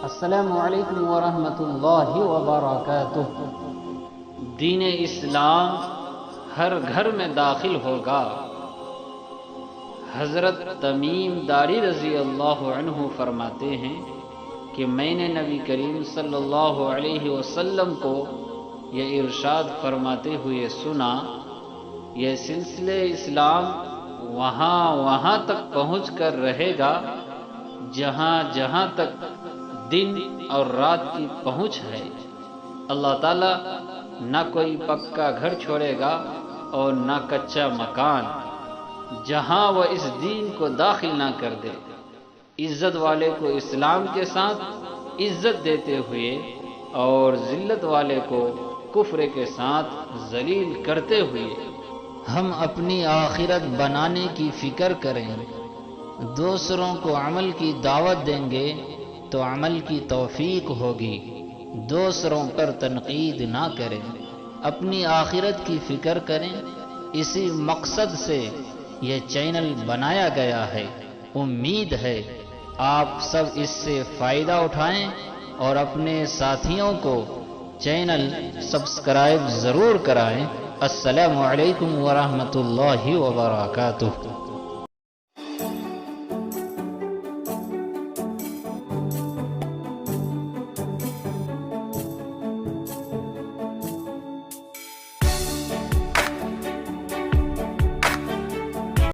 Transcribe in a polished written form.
السلام علیکم ورحمۃ اللہ وبرکاتہ۔ دین اسلام ہر گھر میں داخل ہوگا۔ حضرت تمیم داری رضی اللہ عنہ فرماتے ہیں کہ میں نے نبی کریم صلی اللہ علیہ وسلم کو یہ ارشاد فرماتے ہوئے سنا، یہ سلسلہ اسلام وہاں تک پہنچ کر رہے گا جہاں تک دن اور رات کی پہنچ ہے۔ اللہ تعالیٰ نہ کوئی پکا گھر چھوڑے گا اور نہ کچا مکان جہاں وہ اس دین کو داخل نہ کر دے۔ عزت والے کو اسلام کے ساتھ عزت دیتے ہوئے اور ذلت والے کو کفر کے ساتھ ذلیل کرتے ہوئے ہم اپنی آخرت بنانے کی فکر کریں، دوسروں کو عمل کی دعوت دیں گے تو عمل کی توفیق ہوگی، دوسروں پر تنقید نہ کریں، اپنی آخرت کی فکر کریں۔ اسی مقصد سے یہ چینل بنایا گیا ہے۔ امید ہے آپ سب اس سے فائدہ اٹھائیں اور اپنے ساتھیوں کو چینل سبسکرائب ضرور کرائیں۔ السلام علیکم ورحمۃ اللہ وبرکاتہ۔